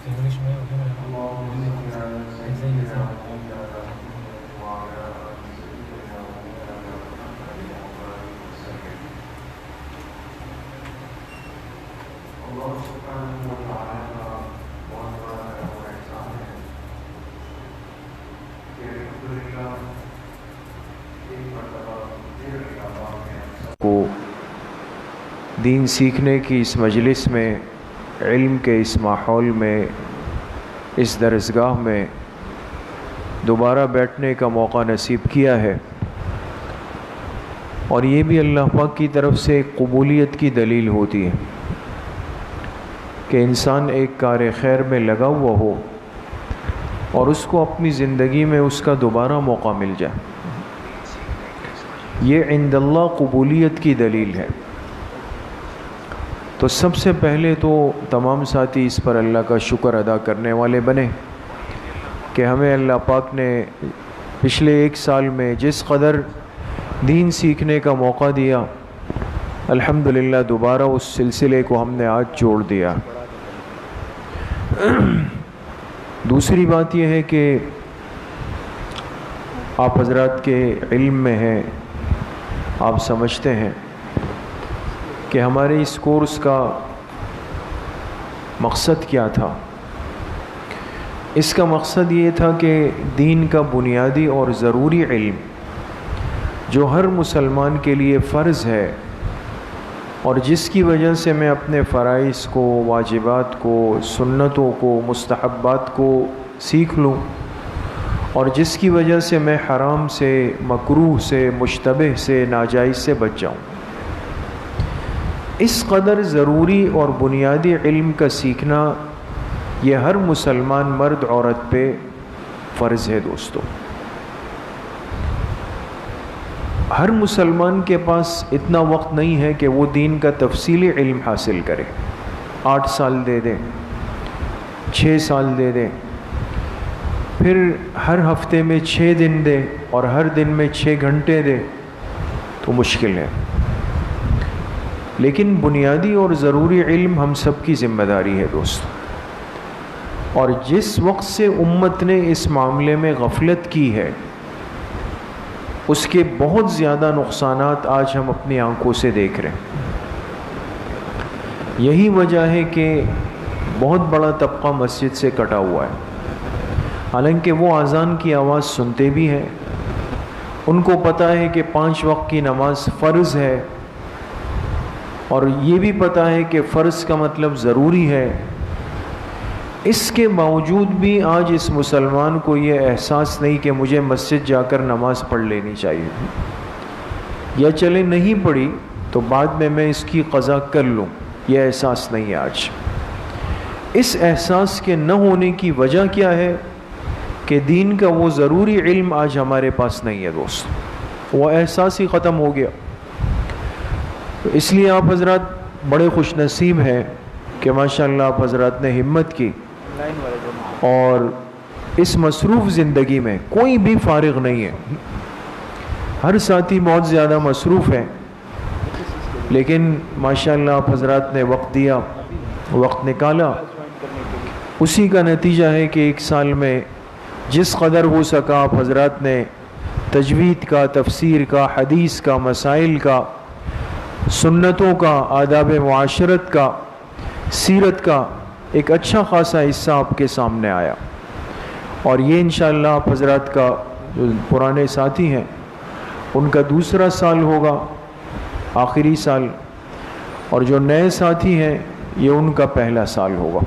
English میں کو دین سیکھنے کی اس مجلس میں، علم کے اس ماحول میں، اس درسگاہ میں دوبارہ بیٹھنے کا موقع نصیب کیا ہے، اور یہ بھی اللہ پاک کی طرف سے قبولیت کی دلیل ہوتی ہے کہ انسان ایک کار خیر میں لگا ہوا ہو اور اس کو اپنی زندگی میں اس کا دوبارہ موقع مل جائے. یہ عند اللہ قبولیت کی دلیل ہے. تو سب سے پہلے تو تمام ساتھی اس پر اللہ کا شکر ادا کرنے والے بنے کہ ہمیں اللہ پاک نے پچھلے ایک سال میں جس قدر دین سیکھنے کا موقع دیا، الحمدللہ دوبارہ اس سلسلے کو ہم نے آج جوڑ دیا. دوسری بات یہ ہے کہ آپ حضرات کے علم میں ہے، آپ سمجھتے ہیں کہ ہمارے اس کورس کا مقصد کیا تھا. اس کا مقصد یہ تھا کہ دین کا بنیادی اور ضروری علم جو ہر مسلمان کے لیے فرض ہے، اور جس کی وجہ سے میں اپنے فرائض کو، واجبات کو، سنتوں کو، مستحبات کو سیکھ لوں، اور جس کی وجہ سے میں حرام سے، مکروہ سے، مشتبہ سے، ناجائز سے بچ جاؤں. اس قدر ضروری اور بنیادی علم کا سیکھنا یہ ہر مسلمان مرد عورت پہ فرض ہے. دوستو، ہر مسلمان کے پاس اتنا وقت نہیں ہے کہ وہ دین کا تفصیلی علم حاصل کرے. 8 سال دے دیں، 6 سال دے دیں، پھر ہر ہفتے میں 6 دن دے اور ہر دن میں 6 گھنٹے دے تو مشکل ہے. لیکن بنیادی اور ضروری علم ہم سب کی ذمہ داری ہے دوستو. اور جس وقت سے امت نے اس معاملے میں غفلت کی ہے، اس کے بہت زیادہ نقصانات آج ہم اپنی آنکھوں سے دیکھ رہے ہیں. یہی وجہ ہے کہ بہت بڑا طبقہ مسجد سے کٹا ہوا ہے. حالانکہ وہ اذان کی آواز سنتے بھی ہیں، ان کو پتہ ہے کہ 5 وقت کی نماز فرض ہے، اور یہ بھی پتہ ہے کہ فرض کا مطلب ضروری ہے. اس کے باوجود بھی آج اس مسلمان کو یہ احساس نہیں کہ مجھے مسجد جا کر نماز پڑھ لینی چاہیے، یا چلے نہیں پڑھی تو بعد میں اس کی قضا کر لوں. یہ احساس نہیں ہے آج. اس احساس کے نہ ہونے کی وجہ کیا ہے کہ دین کا وہ ضروری علم آج ہمارے پاس نہیں ہے دوست. وہ احساس ہی ختم ہو گیا. تو اس لیے آپ حضرات بڑے خوش نصیب ہیں کہ ماشاءاللہ آپ حضرات نے ہمت کی، اور اس مصروف زندگی میں کوئی بھی فارغ نہیں ہے. ہر ساتھی بہت زیادہ مصروف ہے، لیکن ماشاءاللہ آپ حضرات نے وقت دیا، وقت نکالا. اسی کا نتیجہ ہے کہ ایک سال میں جس قدر ہو سکا آپ حضرات نے تجوید کا، تفسیر کا، حدیث کا، مسائل کا، سنتوں کا، آداب معاشرت کا، سیرت کا ایک اچھا خاصا حصہ آپ کے سامنے آیا. اور یہ انشاءاللہ آپ حضرات کا جو پرانے ساتھی ہیں ان کا دوسرا سال ہوگا، آخری سال، اور جو نئے ساتھی ہیں یہ ان کا پہلا سال ہوگا.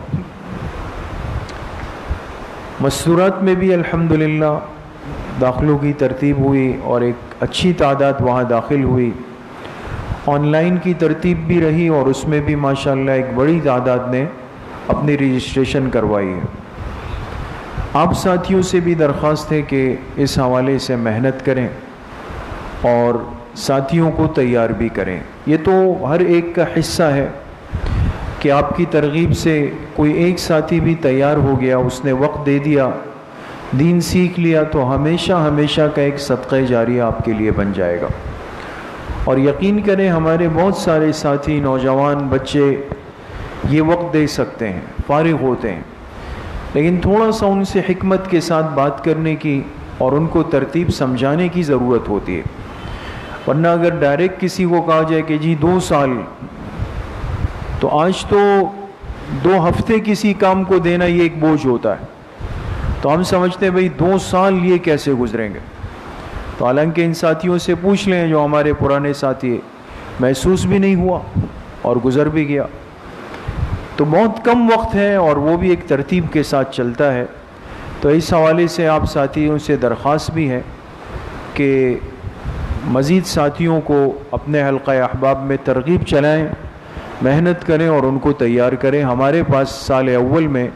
مستورات میں بھی الحمدللہ داخلوں کی ترتیب ہوئی اور ایک اچھی تعداد وہاں داخل ہوئی. آن لائن کی ترتیب بھی رہی اور اس میں بھی ماشاءاللہ ایک بڑی تعداد نے اپنی رجسٹریشن کروائی ہے. آپ ساتھیوں سے بھی درخواست ہے کہ اس حوالے سے محنت کریں اور ساتھیوں کو تیار بھی کریں. یہ تو ہر ایک کا حصہ ہے کہ آپ کی ترغیب سے کوئی ایک ساتھی بھی تیار ہو گیا، اس نے وقت دے دیا، دین سیکھ لیا، تو ہمیشہ ہمیشہ کا ایک صدقہ جاریہ آپ کے لیے بن جائے گا۔ اور یقین کریں ہمارے بہت سارے ساتھی، نوجوان، بچے یہ وقت دے سکتے ہیں، فارغ ہوتے ہیں، لیکن تھوڑا سا ان سے حکمت کے ساتھ بات کرنے کی اور ان کو ترتیب سمجھانے کی ضرورت ہوتی ہے۔ ورنہ اگر ڈائریکٹ کسی کو کہا جائے کہ جی 2 سال، تو آج تو 2 ہفتے کسی کام کو دینا یہ ایک بوجھ ہوتا ہے، تو ہم سمجھتے ہیں بھئی 2 سال یہ کیسے گزریں گے۔ تو حالانکہ ان ساتھیوں سے پوچھ لیں جو ہمارے پرانے ساتھی ہیں، محسوس بھی نہیں ہوا اور گزر بھی گیا۔ تو بہت کم وقت ہے اور وہ بھی ایک ترتیب کے ساتھ چلتا ہے۔ تو اس حوالے سے آپ ساتھیوں سے درخواست بھی ہے کہ مزید ساتھیوں کو اپنے حلقہ احباب میں ترغیب چلائیں، محنت کریں اور ان کو تیار کریں۔ ہمارے پاس سال اول میں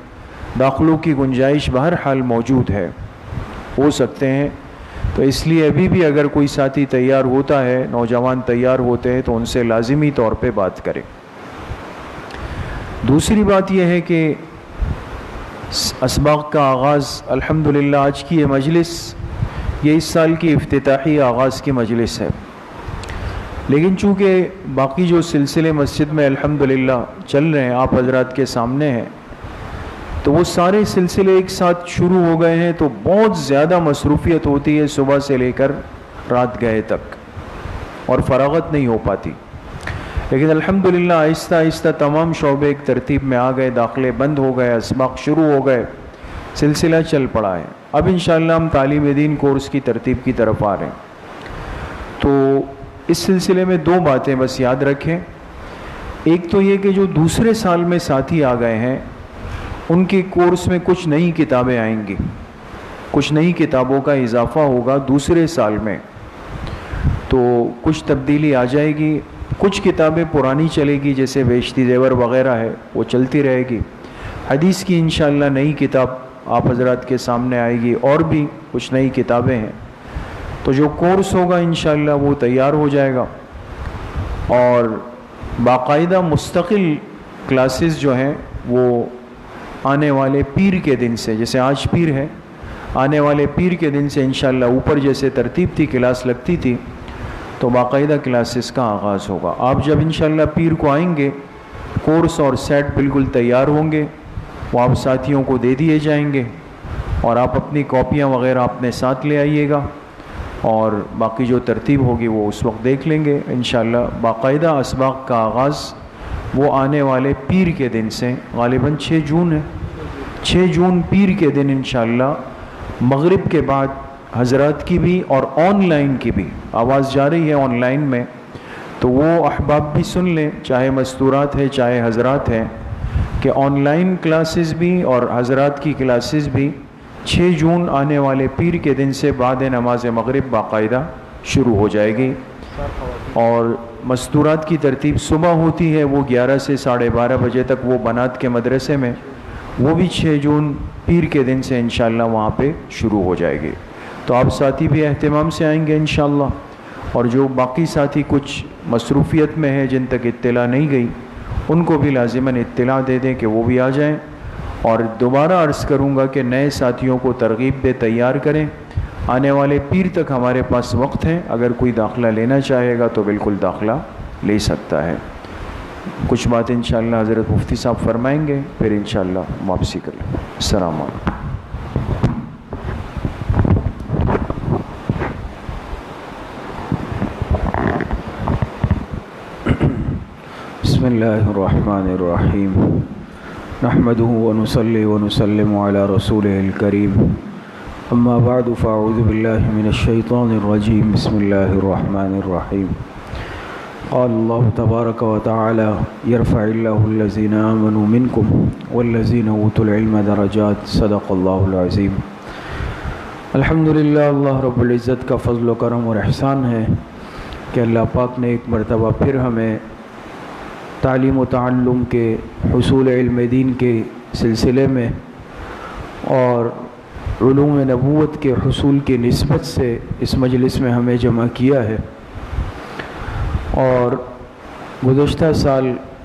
داخلوں کی گنجائش بہرحال موجود ہے، ہو سکتے ہیں، تو اس لیے ابھی بھی اگر کوئی ساتھی تیار ہوتا ہے، نوجوان تیار ہوتے ہیں، تو ان سے لازمی طور پہ بات کریں۔ دوسری بات یہ ہے کہ اسباق کا آغاز الحمدللہ آج کی یہ مجلس، یہ اس سال کی افتتاحی آغاز کی مجلس ہے، لیکن چونکہ باقی جو سلسلے مسجد میں الحمدللہ چل رہے ہیں آپ حضرات کے سامنے ہیں، تو وہ سارے سلسلے ایک ساتھ شروع ہو گئے ہیں، تو بہت زیادہ مصروفیت ہوتی ہے صبح سے لے کر رات گئے تک، اور فراغت نہیں ہو پاتی۔ لیکن الحمدللہ آہستہ آہستہ تمام شعبے ایک ترتیب میں آ گئے، داخلے بند ہو گئے، اسباق شروع ہو گئے، سلسلہ چل پڑا ہے۔ اب انشاءاللہ ہم تعلیم دین کورس کی ترتیب کی طرف آ رہے ہیں۔ تو اس سلسلے میں 2 باتیں بس یاد رکھیں۔ ایک تو یہ کہ جو دوسرے سال میں ساتھی آ گئے ہیں، ان کے کورس میں کچھ نئی کتابیں آئیں گی، کچھ نئی کتابوں کا اضافہ ہوگا دوسرے سال میں، تو کچھ تبدیلی آ جائے گی۔ کچھ کتابیں پرانی چلے گی، جیسے بیشتی زیور وغیرہ ہے، وہ چلتی رہے گی۔ حدیث کی انشاءاللہ نئی کتاب آپ حضرات کے سامنے آئے گی، اور بھی کچھ نئی کتابیں ہیں، تو جو کورس ہوگا انشاءاللہ وہ تیار ہو جائے گا، اور باقاعدہ مستقل کلاسز جو ہیں وہ آنے والے پیر کے دن سے، جیسے آج پیر ہے، آنے والے پیر کے دن سے انشاءاللہ اوپر جیسے ترتیب تھی، کلاس لگتی تھی، تو باقاعدہ کلاسز کا آغاز ہوگا۔ آپ جب انشاءاللہ پیر کو آئیں گے، کورس اور سیٹ بالکل تیار ہوں گے، وہ آپ ساتھیوں کو دے دیے جائیں گے، اور آپ اپنی کاپیاں وغیرہ اپنے ساتھ لے آئیے گا، اور باقی جو ترتیب ہوگی وہ اس وقت دیکھ لیں گے انشاءاللہ۔ باقاعدہ اسباق کا آغاز وہ آنے والے پیر کے دن سے، غالباً 6 جون ہے، 6 جون پیر کے دن انشاءاللہ مغرب کے بعد حضرات کی بھی اور آن لائن کی بھی آواز جا رہی ہے آن لائن میں، تو وہ احباب بھی سن لیں، چاہے مستورات ہے چاہے حضرات ہیں، کہ آن لائن کلاسز بھی اور حضرات کی کلاسز بھی 6 جون آنے والے پیر کے دن سے بعد نماز مغرب باقاعدہ شروع ہو جائے گی۔ اور مستورات کی ترتیب صبح ہوتی ہے، وہ 11 سے 12:30 بجے تک، وہ بنات کے مدرسے میں، وہ بھی 6 جون پیر کے دن سے انشاءاللہ وہاں پہ شروع ہو جائے گی۔ تو آپ ساتھی بھی اہتمام سے آئیں گے انشاءاللہ، اور جو باقی ساتھی کچھ مصروفیت میں ہیں جن تک اطلاع نہیں گئی، ان کو بھی لازماً اطلاع دے دیں کہ وہ بھی آ جائیں۔ اور دوبارہ عرض کروں گا کہ نئے ساتھیوں کو ترغیب دے، تیار کریں، آنے والے پیر تک ہمارے پاس وقت ہے، اگر کوئی داخلہ لینا چاہے گا تو بالکل داخلہ لے سکتا ہے۔ کچھ بات انشاءاللہ حضرت مفتی صاحب فرمائیں گے، پھر انشاءاللہ واپسی کر لیں۔ السلام علیکم۔ بسم اللہ الرحمن الرحیم، نحمدہ ونصلی ونسلم علی رسولہ الکریم، اما بعد فاعوذ باللہ من الشیطان الرجیم، بسم اللہ الرحمن الرحیم۔ قال اللہ تبارک و تعالی یرفع اللہ الذین آمنوا منکم والذین اوتوا العلم درجات، صدق اللہ العظیم۔ الحمدللہ، اللہ رب العزت کا فضل و کرم اور احسان ہے کہ اللہ پاک نے ایک مرتبہ پھر ہمیں تعلیم و تعلم کے، حصول علم دین کے سلسلے میں اور علوم نبوت کے حصول کی نسبت سے اس مجلس میں ہمیں جمع کیا ہے۔ اور گزشتہ سال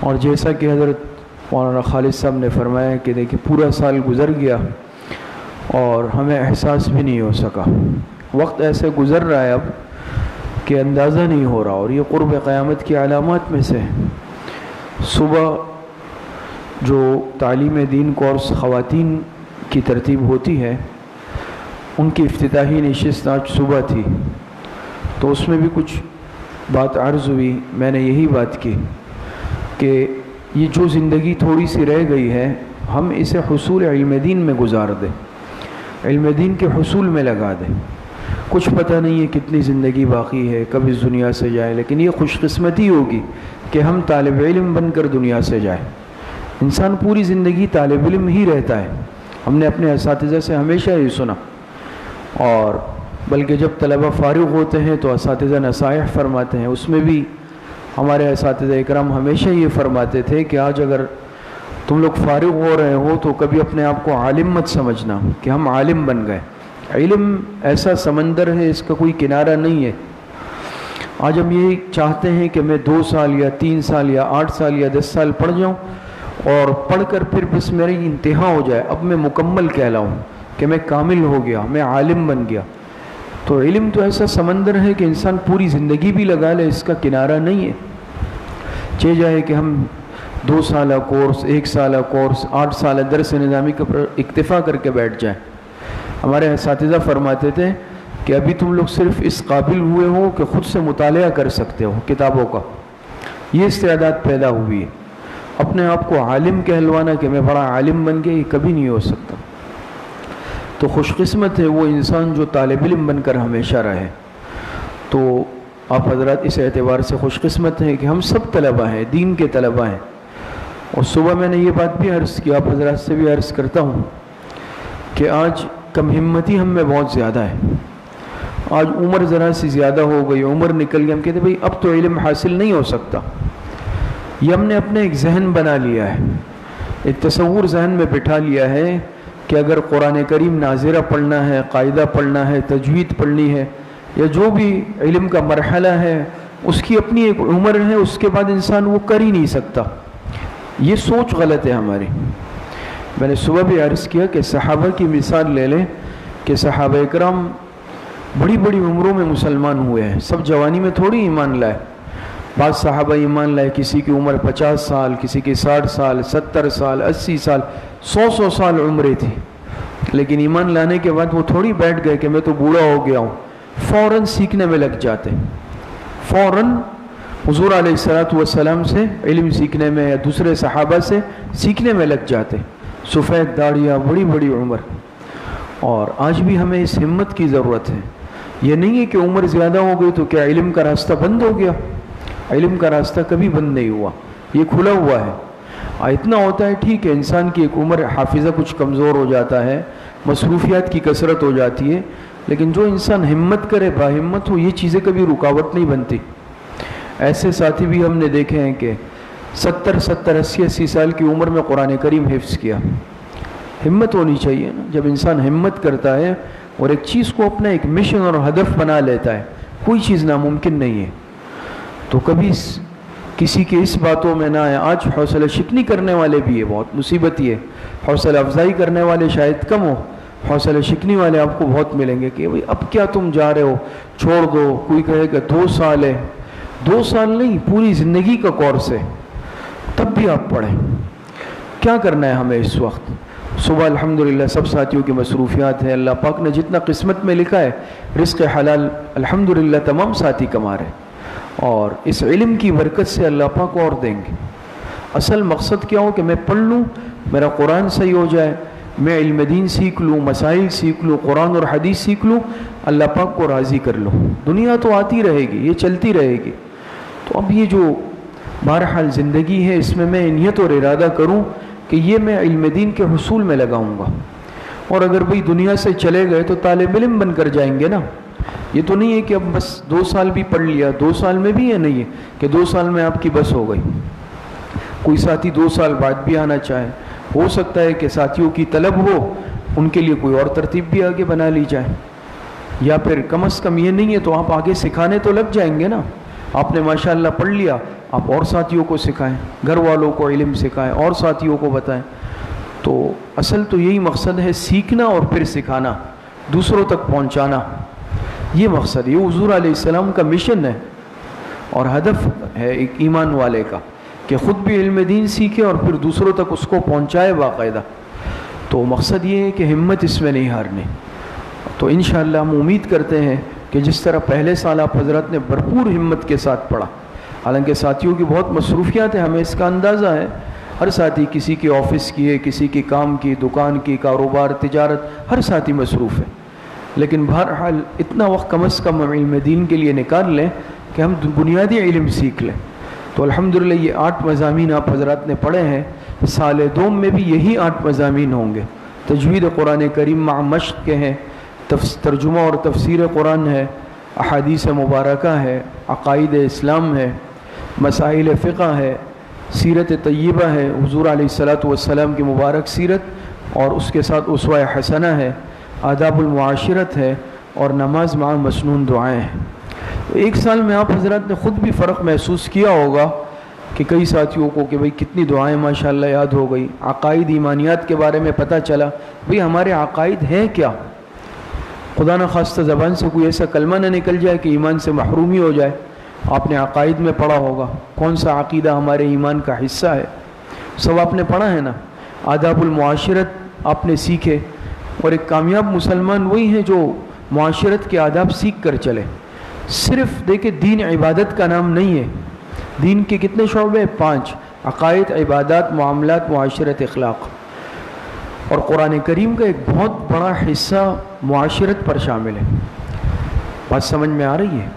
اور جیسا کہ حضرت مولانا خالد صاحب نے فرمایا کہ دیکھیں پورا سال گزر گیا اور ہمیں احساس بھی نہیں ہو سکا. وقت ایسے گزر رہا ہے اب کہ اندازہ نہیں ہو رہا، اور یہ قرب قیامت کی علامات میں سے. صبح جو تعلیم دین کورس خواتین کی ترتیب ہوتی ہے، ان کی افتتاحی نشست آج صبح تھی، تو اس میں بھی کچھ بات عرض ہوئی. میں نے یہی بات کی کہ یہ جو زندگی تھوڑی سی رہ گئی ہے، ہم اسے حصول علم دین میں گزار دیں، علم دین کے حصول میں لگا دیں. کچھ پتہ نہیں ہے کتنی زندگی باقی ہے، کب اس دنیا سے جائے، لیکن یہ خوش قسمتی ہوگی کہ ہم طالب علم بن کر دنیا سے جائیں. انسان پوری زندگی طالب علم ہی رہتا ہے. ہم نے اپنے اساتذہ سے ہمیشہ یہ سنا، اور بلکہ جب طلبہ فارغ ہوتے ہیں تو اساتذہ نصائح فرماتے ہیں. اس میں بھی ہمارے اساتذہ اکرام ہمیشہ یہ فرماتے تھے کہ آج اگر تم لوگ فارغ ہو رہے ہو تو کبھی اپنے آپ کو عالم مت سمجھنا کہ ہم عالم بن گئے. علم ایسا سمندر ہے، اس کا کوئی کنارہ نہیں ہے. آج ہم یہ چاہتے ہیں کہ میں 2 سال یا 3 سال یا 8 سال یا 10 سال پڑھ جاؤں، اور پڑھ کر پھر بس میری انتہا ہو جائے، اب میں مکمل کہلاؤں کہ میں کامل ہو گیا، میں عالم بن گیا. تو علم تو ایسا سمندر ہے کہ انسان پوری زندگی بھی لگا لے، اس کا کنارہ نہیں ہے. چاہے جائے کہ ہم 2 سالہ کورس، 1 سالہ کورس، 8 سالہ درس نظامی کا اکتفا کر کے بیٹھ جائیں. ہمارے اساتذہ فرماتے تھے کہ ابھی تم لوگ صرف اس قابل ہوئے ہو کہ خود سے مطالعہ کر سکتے ہو کتابوں کا، یہ استعداد پیدا ہوئی ہے. اپنے آپ کو عالم کہلوانا کہ میں بڑا عالم بن گیا، یہ کبھی نہیں ہو سکتا. تو خوش قسمت ہے وہ انسان جو طالب علم بن کر ہمیشہ رہے. تو آپ حضرات اس اعتبار سے خوش قسمت ہیں کہ ہم سب طلبہ ہیں، دین کے طلبہ ہیں. اور صبح میں نے یہ بات بھی عرض کی، آپ حضرات سے بھی عرض کرتا ہوں کہ آج کم ہمتی ہم میں بہت زیادہ ہے. آج عمر ذرا سی زیادہ ہو گئی، عمر نکل گئی، ہم کہتے ہیں بھئی اب تو علم حاصل نہیں ہو سکتا. یہ ہم نے اپنے ایک ذہن بنا لیا ہے، ایک تصور ذہن میں بٹھا لیا ہے کہ اگر قرآن کریم ناظرہ پڑھنا ہے، قاعدہ پڑھنا ہے، تجوید پڑھنی ہے، یا جو بھی علم کا مرحلہ ہے، اس کی اپنی ایک عمر ہے، اس کے بعد انسان وہ کر ہی نہیں سکتا. یہ سوچ غلط ہے ہماری. میں نے صبح بھی عرض کیا کہ صحابہ کی مثال لے لیں کہ صحابہ اکرام بڑی بڑی عمروں میں مسلمان ہوئے ہیں، سب جوانی میں تھوڑی ایمان لائے. بعض صحابہ ایمان لائے، کسی کی عمر 50 سال، کسی کی 60 سال، 70 سال، 80 سال، 100 سال عمریں تھی. لیکن ایمان لانے کے بعد وہ تھوڑی بیٹھ گئے کہ میں تو بوڑھا ہو گیا ہوں. فوراً سیکھنے میں لگ جاتے، فوراً حضور علیہ السلام سے علم سیکھنے میں یا دوسرے صحابہ سے سیکھنے میں لگ جاتے. سفید داڑیاں، بڑی بڑی عمر. اور آج بھی ہمیں اس ہمت کی ضرورت ہے. یہ نہیں ہے کہ عمر زیادہ ہو گئی تو کیا علم کا راستہ بند ہو گیا. علم کا راستہ کبھی بند نہیں ہوا، یہ کھلا ہوا ہے. اتنا ہوتا ہے ٹھیک ہے، انسان کی ایک عمر حافظہ کچھ کمزور ہو جاتا ہے، مصروفیات کی کثرت ہو جاتی ہے، لیکن جو انسان ہمت کرے، باہمت ہو، یہ چیزیں کبھی رکاوٹ نہیں بنتی. ایسے ساتھی بھی ہم نے دیکھے ہیں کہ 70 80 سال کی عمر میں قرآن کریم حفظ کیا. ہمت ہونی چاہیے نا. جب انسان ہمت کرتا ہے اور ایک چیز کو اپنا ایک مشن اور ہدف بنا لیتا ہے، کوئی چیز ناممکن نہیں ہے. تو کبھی کسی کے اس باتوں میں نہ آئے. آج حوصلہ شکنی کرنے والے بھی ہے، بہت مصیبت یہ ہے. حوصلہ افزائی کرنے والے شاید کم ہو، حوصلہ شکنی والے آپ کو بہت ملیں گے کہ بھئی اب کیا تم جا رہے ہو، چھوڑ دو. کوئی کہے کہ 2 سال ہے. 2 سال نہیں، پوری زندگی کا کورس ہے، تب بھی آپ پڑھیں. کیا کرنا ہے ہمیں اس وقت؟ صبح الحمدللہ سب ساتھیوں کی مصروفیات ہیں. اللہ پاک نے جتنا قسمت میں لکھا ہے رزق حلال الحمدللہ تمام ساتھی کما رہے ہیں، اور اس علم کی برکت سے اللہ پاک اور دیں گے. اصل مقصد کیا ہو کہ میں پڑھ لوں، میرا قرآن صحیح ہو جائے، میں علم دین سیکھ لوں، مسائل سیکھ لوں، قرآن اور حدیث سیکھ لوں، اللہ پاک کو راضی کر لوں. دنیا تو آتی رہے گی، یہ چلتی رہے گی. تو اب یہ جو بہرحال زندگی ہے، اس میں میں نیت اور ارادہ کروں کہ یہ میں علم دین کے حصول میں لگاؤں گا. اور اگر بھئی دنیا سے چلے گئے تو طالب علم بن کر جائیں گے نا. یہ تو نہیں ہے کہ اب بس 2 سال بھی پڑھ لیا. 2 سال میں بھی یہ نہیں ہے کہ 2 سال میں آپ کی بس ہو گئی. کوئی ساتھی 2 سال بعد بھی آنا چاہے، ہو سکتا ہے کہ ساتھیوں کی طلب ہو، ان کے لیے کوئی اور ترتیب بھی آگے بنا لی جائے. یا پھر کم از کم یہ نہیں ہے تو آپ آگے سکھانے تو لگ جائیں گے نا. آپ نے ماشاءاللہ پڑھ لیا, آپ اور ساتھیوں کو سکھائیں, گھر والوں کو علم سکھائیں, اور ساتھیوں کو بتائیں. تو اصل تو یہی مقصد ہے, سیکھنا اور پھر سکھانا, دوسروں تک پہنچانا. یہ مقصد, یہ حضور علیہ السلام کا مشن ہے اور ہدف ہے ایک ایمان والے کا, کہ خود بھی علم دین سیکھے اور پھر دوسروں تک اس کو پہنچائے باقاعدہ. تو مقصد یہ ہے کہ ہمت اس میں نہیں ہارنی. تو انشاءاللہ ہم امید کرتے ہیں کہ جس طرح پہلے سال آپ حضرات نے بھرپور ہمت کے ساتھ پڑھا, حالانکہ ساتھیوں کی بہت مصروفیات ہیں, ہمیں اس کا اندازہ ہے, ہر ساتھی کسی کے آفس کی ہے, کسی کی کام کی, دکان کی, کاروبار, تجارت, ہر ساتھی مصروف ہے. لیکن بہرحال اتنا وقت کم از کم علم دین کے لیے نکال لیں کہ ہم بنیادی علم سیکھ لیں. تو الحمدللہ یہ 8 مضامین آپ حضرات نے پڑھے ہیں. سال دوم میں بھی یہی 8 مضامین ہوں گے. تجوید قرآن کریم مع مشق کے ہیں, ترجمہ اور تفسیر قرآن ہے, احادیث مبارکہ ہے, عقائد اسلام ہے, مسائل فقہ ہے, سیرت طیبہ ہے, حضور علیہ الصلاۃ والسلام کی مبارک سیرت اور اس کے ساتھ اسوہ حسنہ ہے, آداب المعاشرت ہے, اور نماز مع مسنون دعائیں ہیں. ایک سال میں آپ حضرات نے خود بھی فرق محسوس کیا ہوگا کہ کئی ساتھیوں کو کہ بھئی کتنی دعائیں ماشاءاللہ یاد ہو گئی, عقائد ایمانیات کے بارے میں پتہ چلا. بھئی ہمارے عقائد ہیں کیا؟ خدا نہ خواستہ زبان سے کوئی ایسا کلمہ نہ نکل جائے کہ ایمان سے محرومی ہو جائے. آپ نے عقائد میں پڑھا ہوگا کون سا عقیدہ ہمارے ایمان کا حصہ ہے, سب آپ نے پڑھا ہے نا. آداب المعاشرت آپ نے سیکھے, اور ایک کامیاب مسلمان وہی ہے جو معاشرت کے آداب سیکھ کر چلے. صرف دیکھیں دین عبادت کا نام نہیں ہے. دین کے کتنے شعبے؟ 5: عقائد, عبادات, معاملات, معاشرت, اخلاق. اور قرآن کریم کا ایک بہت بڑا حصہ معاشرت پر شامل ہے. بات سمجھ میں آ رہی ہے؟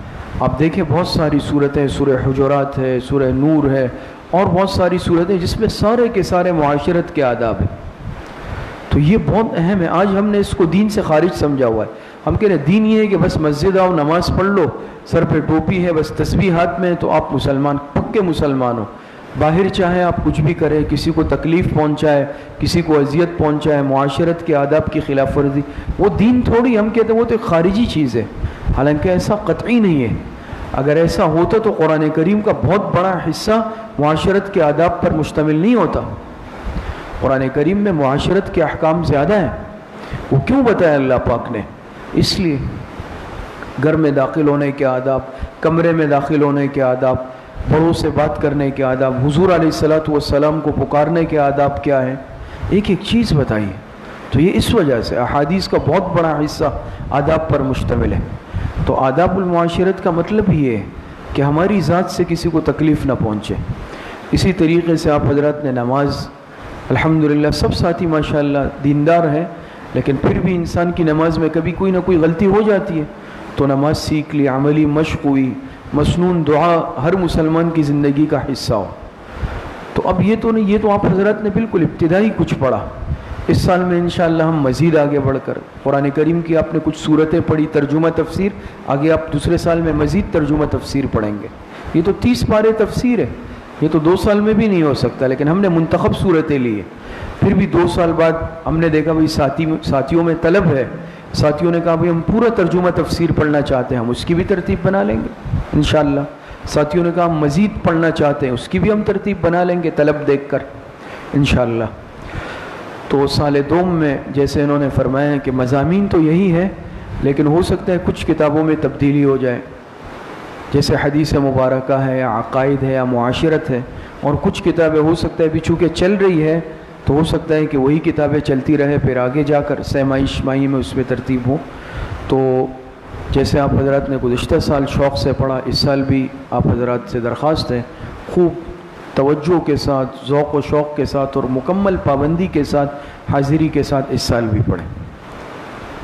آپ دیکھیں بہت ساری صورتیں, سورہ حجرات ہے, سورہ نور ہے, اور بہت ساری صورتیں جس میں سارے کے سارے معاشرت کے آداب ہیں. تو یہ بہت اہم ہے. آج ہم نے اس کو دین سے خارج سمجھا ہوا ہے. ہم کہہ رہے ہیں دین یہ ہے کہ بس مسجد آؤ, نماز پڑھ لو, سر پہ ٹوپی ہے, بس تسبیح ہاتھ میں ہے تو آپ مسلمان, پکے مسلمان ہو. باہر چاہے آپ کچھ بھی کریں, کسی کو تکلیف پہنچائے, کسی کو اذیت پہنچائے, معاشرت کے آداب کی خلاف ورزی, وہ دین تھوڑی. ہم کہتے ہیں وہ تو ایک خارجی چیز ہے, حالانکہ ایسا قطعی نہیں ہے. اگر ایسا ہوتا تو قرآن کریم کا بہت بڑا حصہ معاشرت کے آداب پر مشتمل نہیں ہوتا. قرآن کریم میں معاشرت کے احکام زیادہ ہیں. وہ کیوں بتایا اللہ پاک نے؟ اس لیے گھر میں داخل ہونے کے آداب, کمرے میں داخل ہونے کے آداب, بڑوں سے بات کرنے کے آداب, حضور علیہ الصلاۃ والسلام کو پکارنے کے آداب کیا ہیں, ایک ایک چیز بتائیے. تو یہ اس وجہ سے احادیث کا بہت بڑا حصہ آداب پر مشتمل ہے. تو آداب المعاشرت کا مطلب ہی ہے کہ ہماری ذات سے کسی کو تکلیف نہ پہنچے. اسی طریقے سے آپ حضرات نے نماز, الحمدللہ سب ساتھی ماشاءاللہ دیندار ہیں, لیکن پھر بھی انسان کی نماز میں کبھی کوئی نہ کوئی غلطی ہو جاتی ہے. تو نماز سیکھ لی, عملی مشق ہوئی, مسنون دعا ہر مسلمان کی زندگی کا حصہ ہو. تو اب یہ تو نہیں, یہ تو آپ حضرات نے بالکل ابتدائی کچھ پڑھا. اس سال میں انشاءاللہ ہم مزید آگے بڑھ کر قرآن کریم کی آپ نے کچھ صورتیں پڑھی, ترجمہ تفسیر, آگے آپ دوسرے سال میں مزید ترجمہ تفسیر پڑھیں گے. یہ تو 30 پارے تفسیر ہے, یہ تو 2 سال میں بھی نہیں ہو سکتا, لیکن ہم نے منتخب صورتیں لی ہیں. پھر بھی 2 سال بعد ہم نے دیکھا بھائی ساتھیوں میں طلب ہے, ساتھیوں نے کہا بھائی ہم پورا ترجمہ تفسیر پڑھنا چاہتے ہیں, ہم اس کی بھی ترتیب بنا لیں گے انشاءاللہ. ساتھیوں نے کہا ہم مزید پڑھنا چاہتے ہیں, اس کی بھی ہم ترتیب بنا لیں گے طلب دیکھ کر انشاءاللہ. تو سال دوم میں جیسے انہوں نے فرمایا ہے کہ مضامین تو یہی ہے, لیکن ہو سکتا ہے کچھ کتابوں میں تبدیلی ہو جائے, جیسے حدیث مبارکہ ہے یا عقائد ہے یا معاشرت ہے, اور کچھ کتابیں ہو سکتا ہے بھی چونکہ چل رہی ہے تو ہو سکتا ہے کہ وہی کتابیں چلتی رہے, پھر آگے جا کر سہ ماہی میں اس میں ترتیب ہو. تو جیسے آپ حضرات نے گزشتہ سال شوق سے پڑھا, اس سال بھی آپ حضرات سے درخواست ہے خوب توجہ کے ساتھ, ذوق و شوق کے ساتھ اور مکمل پابندی کے ساتھ, حاضری کے ساتھ اس سال بھی پڑھیں.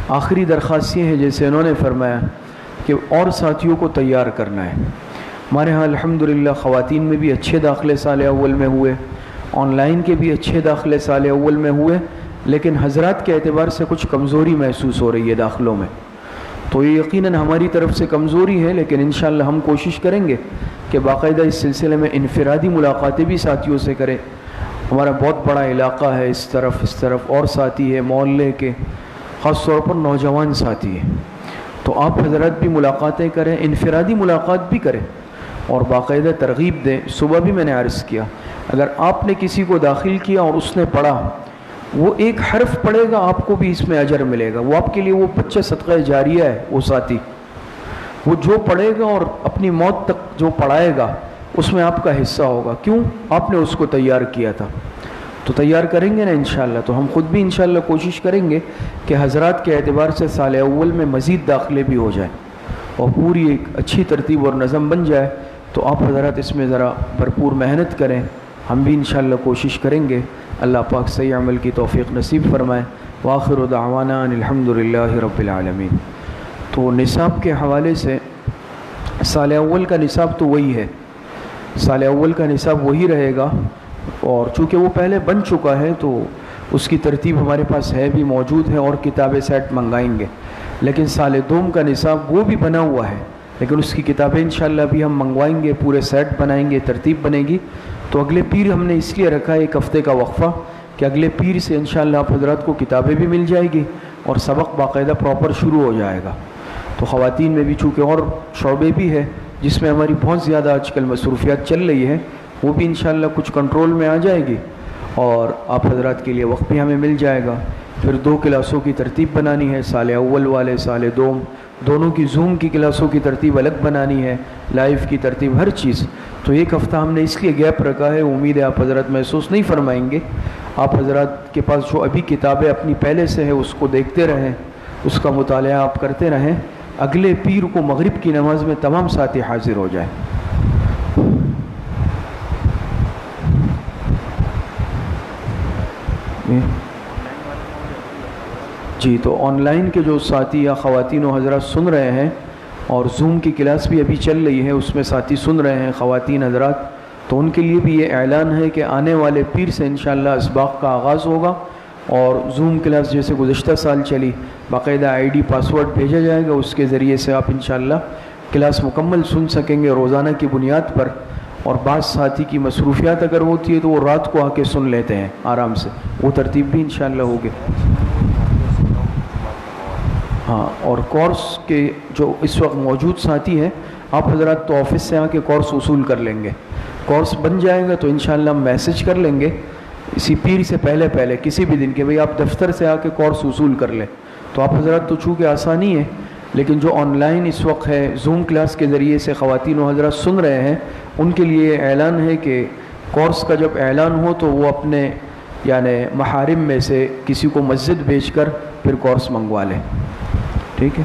آخری درخواست یہ ہے جیسے انہوں نے فرمایا کہ اور ساتھیوں کو تیار کرنا ہے. ہمارے ہاں الحمدللہ خواتین میں بھی اچھے داخلے سال اول میں ہوئے, آن لائن کے بھی اچھے داخلے سال اول میں ہوئے, لیکن حضرات کے اعتبار سے کچھ کمزوری محسوس ہو رہی ہے داخلوں میں. تو یہ یقیناً ہماری طرف سے کمزوری ہے, لیکن انشاءاللہ ہم کوشش کریں گے کہ باقاعدہ اس سلسلے میں انفرادی ملاقاتیں بھی ساتھیوں سے کریں. ہمارا بہت بڑا علاقہ ہے, اس طرف اور ساتھی ہے محلے کے, خاص طور پر نوجوان ساتھی ہیں, تو آپ حضرات بھی ملاقاتیں کریں، انفرادی ملاقات بھی کریں اور باقاعدہ ترغیب دیں۔ صبح بھی میں نے عرض کیا، اگر آپ نے کسی کو داخل کیا اور اس نے پڑھا، وہ ایک حرف پڑھے گا آپ کو بھی اس میں اجر ملے گا، وہ آپ کے لیے وہ بچہ صدقہ جاریہ ہے۔ وہ ساتھی وہ جو پڑھے گا اور اپنی موت تک جو پڑھائے گا اس میں آپ کا حصہ ہوگا، کیوں؟ آپ نے اس کو تیار کیا تھا۔ تو تیار کریں گے نا انشاءاللہ، تو ہم خود بھی انشاءاللہ کوشش کریں گے کہ حضرات کے اعتبار سے سال اول میں مزید داخلے بھی ہو جائیں اور پوری ایک اچھی ترتیب اور نظم بن جائے۔ تو آپ حضرات اس میں ذرا بھرپور محنت کریں، ہم بھی انشاءاللہ کوشش کریں گے۔ اللہ پاک صحیح عمل کی توفیق نصیب فرمائے۔ وآخر دعوانا ان الحمدللہ رب العالمین۔ تو نصاب کے حوالے سے سال اول کا نصاب تو وہی ہے، سال اول کا نصاب وہی رہے گا، اور چونکہ وہ پہلے بن چکا ہے تو اس کی ترتیب ہمارے پاس ہے بھی موجود ہے، اور کتابیں سیٹ منگائیں گے۔ لیکن سال دوم کا نصاب وہ بھی بنا ہوا ہے، لیکن اس کی کتابیں انشاءاللہ بھی ہم منگوائیں گے، پورے سیٹ بنائیں گے، ترتیب بنے گی۔ تو اگلے پیر ہم نے اس لیے رکھا ہے ایک ہفتے کا وقفہ کہ اگلے پیر سے انشاءاللہ آپ حضرات کو کتابیں بھی مل جائے گی اور سبق باقاعدہ پراپر شروع ہو جائے گا۔ تو خواتین میں بھی چونکہ اور شعبے بھی ہے جس میں ہماری بہت زیادہ آج کل مصروفیات چل رہی ہے، وہ بھی انشاءاللہ کچھ کنٹرول میں آ جائے گی اور آپ حضرات کے لیے وقت بھی ہمیں مل جائے گا۔ پھر 2 کلاسوں کی ترتیب بنانی ہے، سال اول والے سال دوم دونوں کی زوم کی کلاسوں کی ترتیب الگ بنانی ہے، لائیو کی ترتیب، ہر چیز۔ تو ایک ہفتہ ہم نے اس لیے گیپ رکھا ہے، امید ہے آپ حضرات محسوس نہیں فرمائیں گے۔ آپ حضرات کے پاس جو ابھی کتابیں اپنی پہلے سے ہیں اس کو دیکھتے رہیں، اس کا مطالعہ آپ کرتے رہیں، اگلے پیر کو مغرب کی نماز میں تمام ساتھی حاضر ہو جائیں۔ جی، تو آن لائن کے جو ساتھی یا خواتین و حضرات سن رہے ہیں، اور زوم کی کلاس بھی ابھی چل رہی ہے، اس میں ساتھی سن رہے ہیں خواتین حضرات، تو ان کے لیے بھی یہ اعلان ہے کہ آنے والے پیر سے انشاءاللہ اسباق کا آغاز ہوگا، اور زوم کلاس جیسے گزشتہ سال چلی، باقاعدہ ID پاسورڈ بھیجا جائے گا، اس کے ذریعے سے آپ انشاءاللہ کلاس مکمل سن سکیں گے روزانہ کی بنیاد پر۔ اور بعض ساتھی کی مصروفیات اگر ہوتی ہے تو وہ رات کو آ کے سن لیتے ہیں آرام سے، وہ ترتیب بھی انشاءاللہ ہوگی۔ ہاں، اور کورس کے جو اس وقت موجود ساتھی ہیں، آپ حضرات تو آفس سے آ کے کورس وصول کر لیں گے، کورس بن جائے گا تو انشاءاللہ ہم میسج کر لیں گے اسی پیر سے پہلے کسی بھی دن کے، بھئی آپ دفتر سے آ کے کورس وصول کر لیں۔ تو آپ حضرات تو چونکہ آسانی ہے، لیکن جو آن لائن اس وقت ہے زوم کلاس کے ذریعے سے خواتین و حضرات سن رہے ہیں، ان کے لیے اعلان ہے کہ کورس کا جب اعلان ہو تو وہ اپنے یعنی محارم میں سے کسی کو مسجد بھیج کر پھر کورس منگوا لیں، ٹھیک ہے؟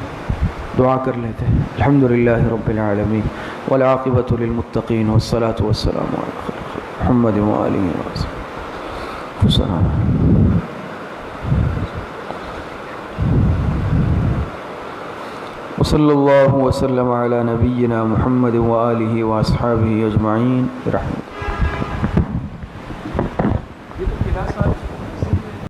دعا کر لیتے ہیں۔ الحمدللہ رب العالمین والعاقبۃ للمتقین والصلاة والسلام علی محمد وآلہ وصحبہ وسلم۔ وصلی اللہ وسلم علی نبینا محمد وآلہ واصحابہ اجمعین برحمتہ۔